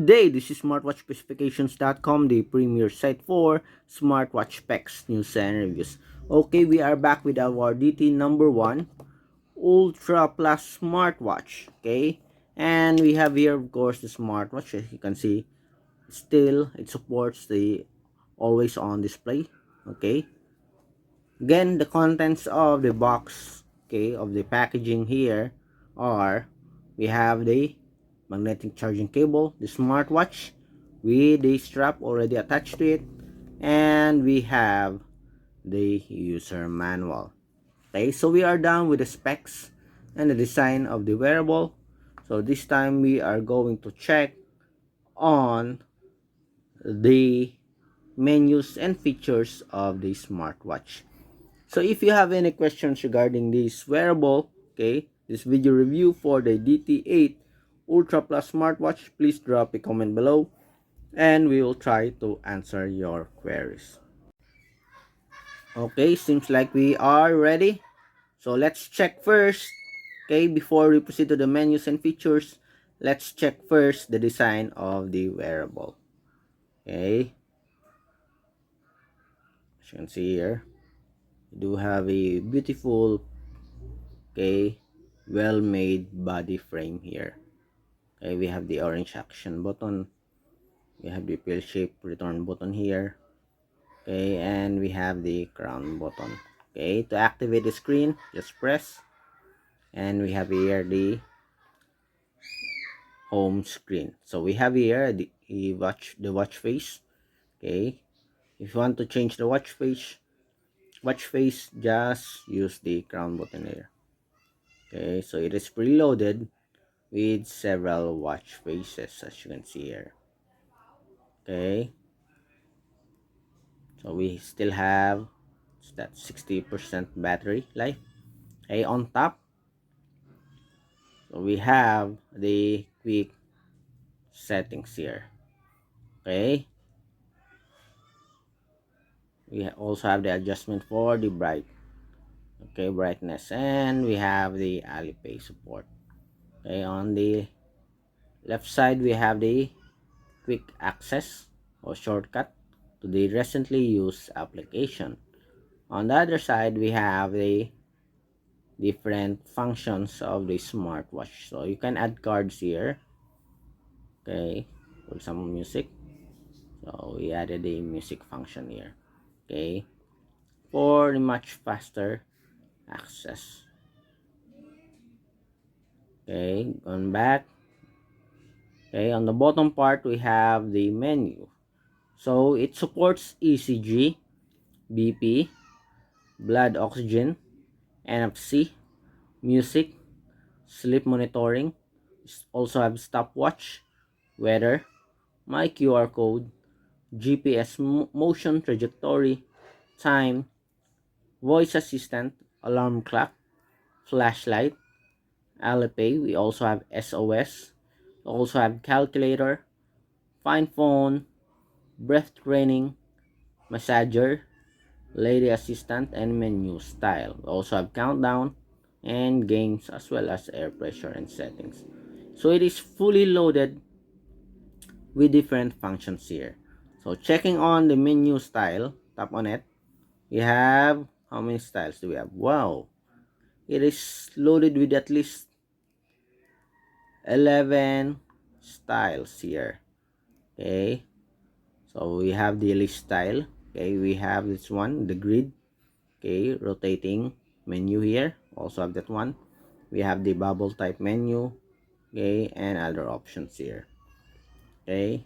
Good day, this is smartwatchspecifications.com, the premier site for smartwatch specs, news, and reviews. Okay, we are back with our DT number 1 Ultra Plus smartwatch. Okay, and we have here, of course, the smartwatch. As you can see, still it supports the always on display. Okay, again, the contents of the box, okay, of the packaging here are, we have the magnetic charging cable, the smartwatch with the strap already attached to it, and we have the user manual. Okay, so we are done with the specs and the design of the wearable. So this time we are going to check on the menus and features of the smartwatch. So if you have any questions regarding this wearable, okay, this video review for the DT8 Ultra Plus smartwatch, please drop a comment below and we will try to answer your queries. Okay, seems like we are ready. So let's check first. Okay, before we proceed to the menus and features, let's check first the design of the wearable. Okay, as you can see here, we do have a beautiful, okay, well made body frame here. Okay, we have the orange action button, we have the pill shape return button here, okay, and we have the crown button. Okay, to activate the screen, just press, and we have here the home screen. So we have here the watch face. Okay, if you want to change the watch face, just use the crown button here. Okay, so it is preloaded with several watch faces, as you can see here. Okay, so we still have that 60% battery life. Okay, on top, so we have the quick settings here. Okay, we also have the adjustment for the brightness, and we have the Alipay support. Okay, on the left side we have the quick access or shortcut to the recently used application. On the other side we have the different functions of the smartwatch. So you can add cards here. Okay, for some music. So we added the music function here. Okay, for the much faster access. Okay, going back. Okay, on the bottom part we have the menu. So it supports ECG, BP, blood oxygen, NFC, music, sleep monitoring. Also have stopwatch, weather, my QR code, GPS motion trajectory, time, voice assistant, alarm clock, flashlight, Alipay. We also have SOS. We also have calculator, find phone, breath training, massager, lady assistant, and menu style. We also have countdown and games, as well as air pressure and settings. So it is fully loaded with different functions here. So checking on the menu style, tap on it. We have, how many styles do we have? Wow, it is loaded with at least 11 styles here. Okay, so we have the list style. Okay, we have this one, the grid. Okay, rotating menu here, also have that one. We have the bubble type menu, okay, and other options here. Okay,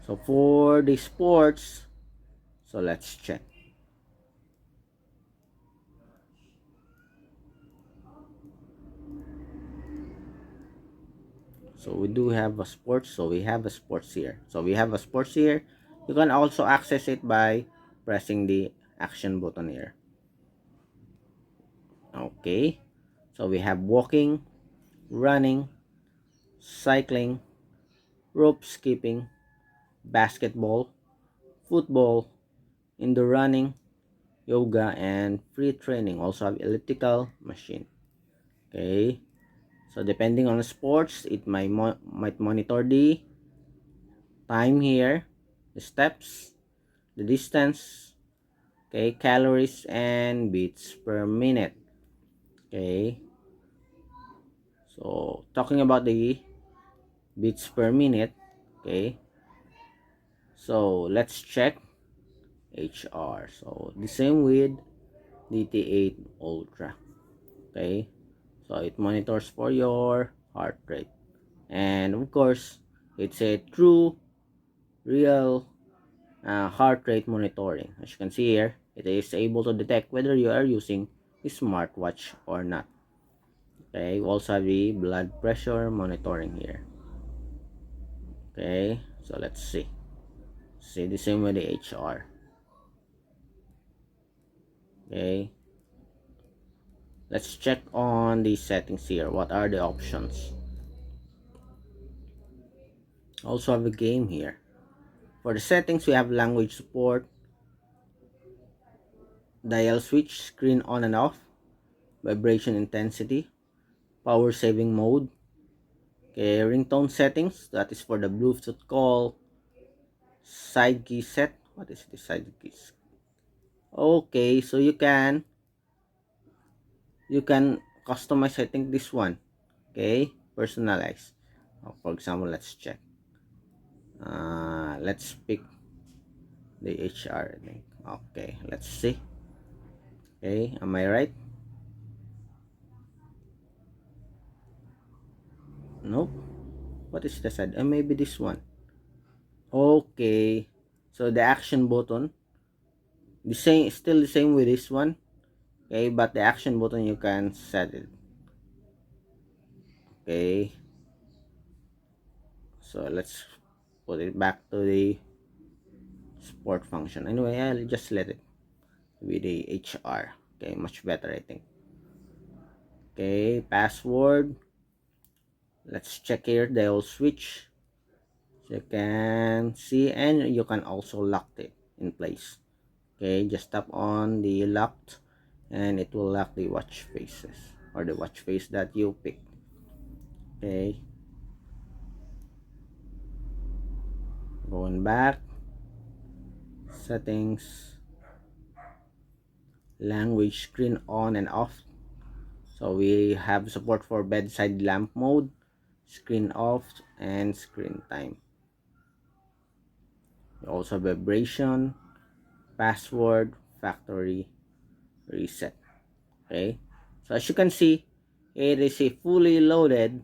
so for the sports, so let's check. So we do have a sports, so we have a sports here. So we have a sports here. You can also access it by pressing the action button here. Okay, so we have walking, running, cycling, rope skipping, basketball, football, indoor running, yoga, and free training. Also have elliptical machine. Okay, so depending on the sports, it might monitor the time here, the steps, the distance, okay, calories and beats per minute. Okay, so talking about the beats per minute, okay, so let's check HR. So the same with DT8 Ultra. Okay, so it monitors for your heart rate, and of course it's a true real heart rate monitoring. As you can see here, it is able to detect whether you are using a smartwatch or not. Okay, we also have the blood pressure monitoring here. Okay, so let's see the same with the HR. Okay, let's check on the settings here. What are the options? Also have a game here. For the settings, we have language support, dial switch, screen on and off, vibration intensity, power saving mode. Okay, ringtone settings, that is for the Bluetooth call, side key set. What is the side keys? Okay, so you can customize, I think, this one. Okay, personalize. For example, let's check. Let's pick the HR, I think. Okay, let's see. Okay, am I right? Nope. What is the side? Maybe this one. Okay, so the action button, the same, still the same with this one. Okay, but the action button you can set it. Okay, so let's put it back to the support function. Anyway, I'll just let it with the HR. Okay, much better, I think. Okay, password. Let's check here. They'll switch. So you can see, and you can also lock it in place. Okay, just tap on the locked and it will lock the watch faces or the watch face that you picked. Okay, going back, settings, language, screen on and off. So we have support for bedside lamp mode, screen off, and screen time. We also have vibration, password, factory reset. Okay, so as you can see, it is a fully loaded,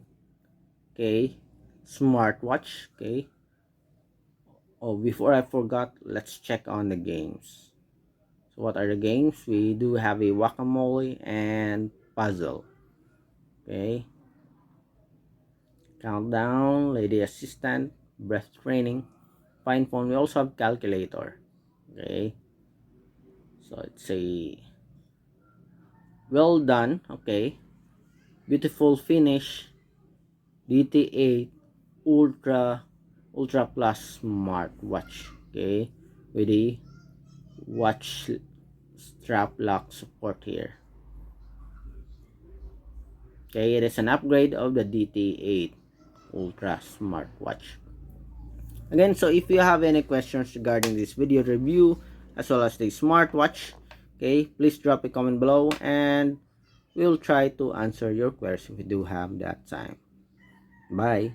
okay, smartwatch. Okay, oh, before I forgot, let's check on the games. So what are the games? We do have a whack-a-mole and puzzle. Okay, countdown, lady assistant, breath training, fine phone. We also have calculator. Okay, so it's a well done. Okay, beautiful finish. DT8 Ultra Plus smartwatch. Okay, with the watch strap lock support here. Okay, it is an upgrade of the DT8 Ultra smartwatch. Again, so if you have any questions regarding this video review as well as the smartwatch, okay, please drop a comment below and we'll try to answer your questions if we do have that time. Bye.